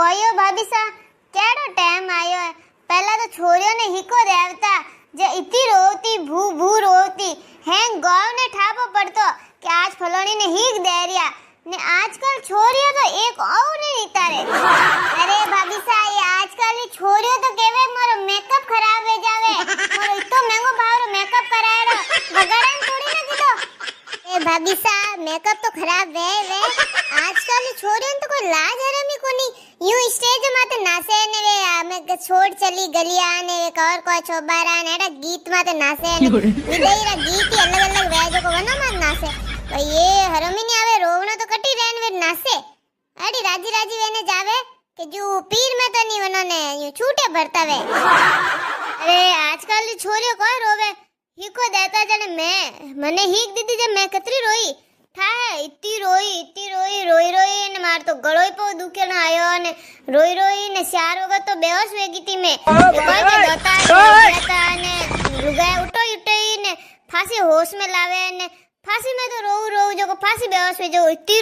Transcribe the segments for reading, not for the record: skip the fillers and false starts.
कोयो भाभी सा केड़ो टाइम आयो है। पहला तो छोरियों ने हिको देवता जे इतनी रोती भू भू रोती हैं गांव ने ठापो पड़तो कि आज फलोनी ने हीक दे रिया ने आजकल छोरियों तो एक और नहीं तारे। अरे भाभी सा ये आजकल की छोरियों तो केवे मोरो मेकअप खराब हो जावे मोरो इतो महंगो भाव मेकअप करायड़ो बगाड़न थोड़ी ना कीधो। ए भाभी सा मेकअप तो खराब वे आजकल की छोरियों तो कोई लाज हरम ही कोनी यूं स्टेज माते नाचे ने वे आमे छोड़ चली गलिया ने वे कवर को छोबारा ने एडा गीत माते नाचे ने विदेईरा गीत ही अलग अलग वेजो को वनो मात नाचे तो ये हरमी ने आवे रोवणो तो कटी रेन वे नाचे एडी राजी राजी वेने जावे कि जो पीर में तो नहीं वनो ने यूं छूटे भरता वे। अरे आजकल की छोरियो कोई रोवे हिको देता जने मैं मने हीक दीदी जे मैं कतरी रोई थाए इतनी रोई ने मार तो गळोई पो दुखे न आयो ने रोई ने 4 वगत तो बेहोश वे गई थी मैं कोई के दोता ने रुगाए उठो ने फांसी होश में लावे ने फांसी में तो रो जो को फांसी बेहोश वे जो इतनी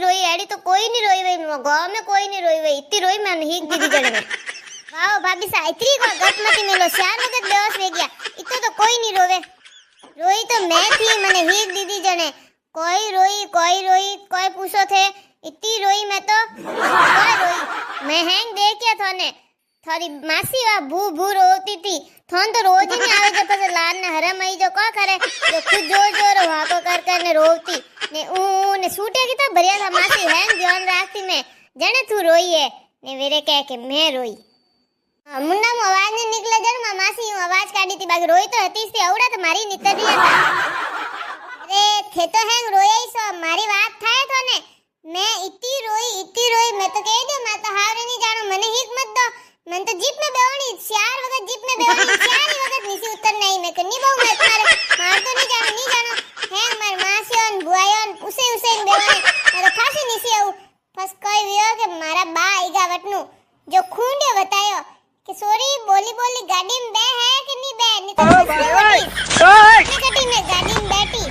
रोई एडी तो कोई नहीं रोई वे गांव में कोई नहीं रोई वे इतनी रोई मैं हीक दीदी जने में वाओ भाभी सा इतनी को गटमती मेलो 4 वगत बेहोश वे गया इतो तो कोई नहीं रोवे रोई तो मैं थी मने हीक दीदी जने कोई रोई कोई पूछो थे इतनी रोई मैं तो कोई रोई मैं हैंग देखिया थाने थारी मासी वा भू भू रोती थी थोन तो रोज ही नहीं आवे जब से लान ने हरम आई जो को करे जो खुद जोर वाको कर ने रोती ने ऊ ने सूटे की तो भरिया था मासी हैंग ध्यान राखती मैं जने तू रोई है ने वेरे कह के मैं रोई मुन्ना मो आवाज ने निकले जर मासी यूं आवाज काढी थी बाकी रोई तो हती से औड़ा तो मारी नितर रिया था। अरे थे तो हैंग रोए ही सो मारी बात थाए तो ने मैं इतनी रोई मैं तो कह दे मैं तो हार नहीं जानो मने हिक मत दो मैं तो जीप में बेवणी 4 वगत जीप में बेवणी 4 वगत नीचे उतर नहीं मैं कन्नी बहु मत मार तो नहीं जानो हैंग मार मासियोन बुआयोन उसे बेवणी मैं तो फांसी नीचे आऊ बस कोई वियो के मारा बा आईगा वटनु जो खूंडे बतायो कि सॉरी बोली गाड़ी में बे है कि नहीं बे कटी में गाड़ी में बैठी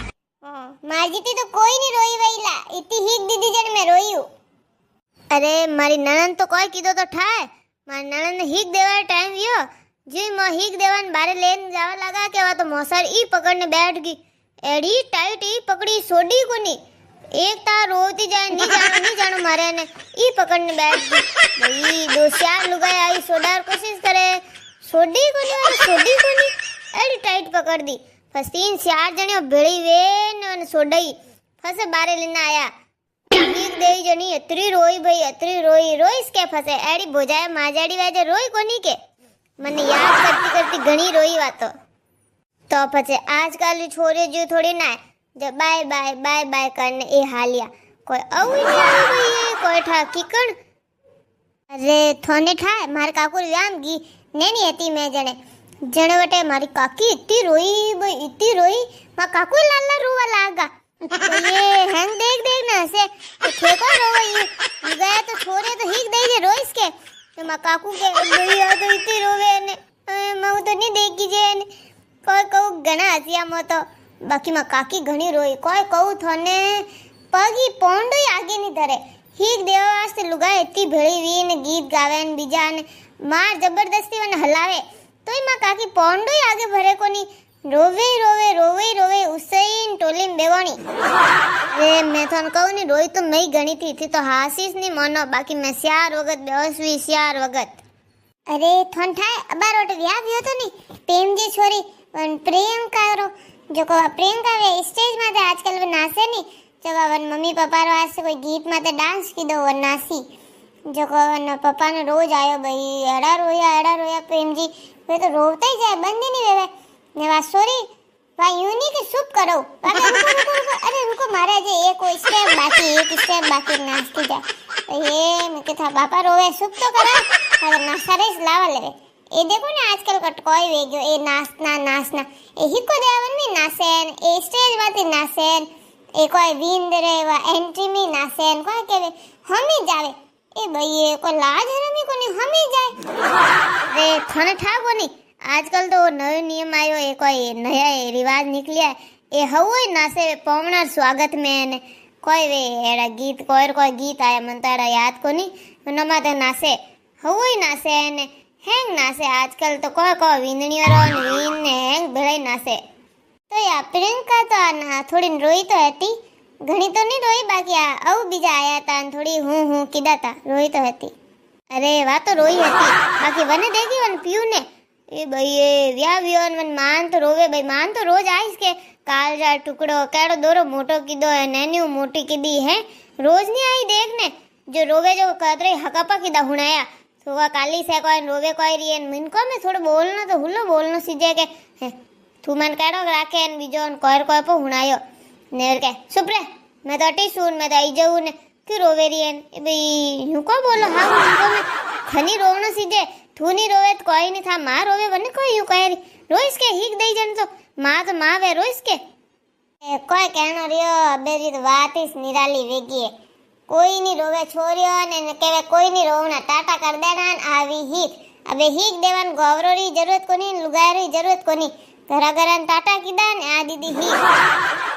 मारजीती तो कोई नहीं रोई वईला इतनी हीक दीदी जन मैं रोई हूं। अरे मारी ननन तो कोई कीधो तो ठाए मारी ननन ने हीक देवा टाइम वियो जी मो हीक देवान बारे लेन जावा लगा के वा तो मोसर ई पकड़ने बैठ गई एडी टाइट ई पकड़ी सोडी कोनी एक ता रोती जाए नहीं जानो मारे ने ई पकड़ने बैठ गई भाई 2-4 लुगाई आई सोडार कोशिश करे सोडी कोनी एडी टाइट पकड़ दी फस 3-4 जने भेड़ी वे ने सोडई फसे बारे लेना आया एक देई जनी अतरी रोई इसके फसे एडी बोजाए माजाड़ी वाजे रोई कोनी के मने याद करती घणी रोई वातो तो पछे आजकल की छोरी जो थोड़ी ना जब बाय करने ए हालिया कोई आऊ नहीं आवे भाई कोई ठा किकण अरे थोने ठाए मार काकू व्याम गी नेनी हती मैं जने वटे मारी काकी इतनी रोई मां काकू लाला रोवा लागा तो ये हैंग देख ना से तो ठेको रोई गया तो छोरे तो हीक दे जे रोइस के तो मां काकू के भैया तो इतनी रोवे ने मैं तो नहीं देखी जे ने कोई कहू घना हसिया मो तो बाकी मां काकी घणी रोई कोई कहू थने पगी पोंडो आगे नहीं धरे हीक देवा वास्ते लुगाई इतनी भेड़ी वी ने गीत गावे ने बीजा ने मार जबरदस्ती वन हलावे तोय मां काकी पोंडो आगे भरे कोनी रोवे उसेन टोली में बेवणी रे मैं थन कहू नहीं रोई तो मैं घणी थी तो हासीस नहीं मानो बाकी मैं 4 वगत बेहोशवी 4 वगत अरे थन थाए अबारोट व्या व्यो तो नहीं प्रेम जी छोरी प्रेम कारो जो को प्रियंका वे स्टेज माते आजकल वे नाचे नी जब वन मम्मी पापा रो आज से कोई गीत माते डांस की दो वन नासी जो को वन पापा ने रोज आयो भाई एड़ा रोया प्रेम जी वे तो रोते ही जाए बंद ही नहीं वेवे ने वा सॉरी वा यूनी के शुभ करो रुको अरे रुको महाराज एक स्टेप बाकी नाचती जा तो ये मैं के था पापा रोवे शुभ तो करा अरे नासा रेस लावा लेवे ए देखो ने आजकल कटकोई वे गयो ए नाचना ए हिको देवन में नासेन ए स्टेज माते नासेन ए कोई विंद रेवा एंट्री में नासेन कोई केवे हमी जावे ए भाई ए को लाज हरमी कोनी हमी जाए रे थने ठा कोनी आजकल तो नयो नियम आयो ए कोई नया रिवाज निकलिया ए हवोय नासे पवणार स्वागत में ने कोई वे एड़ा गीत कोई गीत आया मन तो एड़ा याद को नहीं नमा तो नासे हुई नासे ने हैंग नासे आजकल तो कोई विंदणियों रो वीन ने हैंग भले नासे तो या प्रियंका तो ना थोड़ी रोई तो हती घणी तो नहीं रोई बाकी आ बीजा आया था थोड़ी हूँ कीधा था रोई तो हती अरे वाह तो रोई हती बाकी वने देखी वन पीयू ने ए भाई ये व्या व्योन वन मान तो रोवे भाई मान तो रोज आइस के कालजा टुकड़ो केड़ो दोरो मोटो कीधो है नैन्यू मोटी कीधी है रोज नहीं आई देखने जो रोवे जो कतरे हकापा कीधा हुणाया तो वह काली से कोई रोवे कोई रियन मिनको में थोड़ो बोलना तो हुल्लो बोलनो सीजे के तू मन केड़ो राखे न बीजो कोई पो हुणायो नेर के चुप रे मैं तो अटी सुन मैं तो आई जाऊं ने क्यों रोवे रियन ए भाई यूं को बोलो हाँ मिनको में खनी रोवनो सीजे तू नहीं रोवे तो कोई नहीं था माँ रोवे वने कोई यूं कह रही रोइस के हिक दई जन तो माँ वे रोइस के कोई कहनो रियो अबे री तो बात ही निराली वेगी है कोई नहीं रोवे छोरियो ने केवे कोई नहीं रोवना टाटा कर देना आवी हिक अबे हिक देवन गौरो री जरूरत कोनी लुगाई री जरूरत कोनी घरा घरा टाटा कीधा ने आ दीदी हिक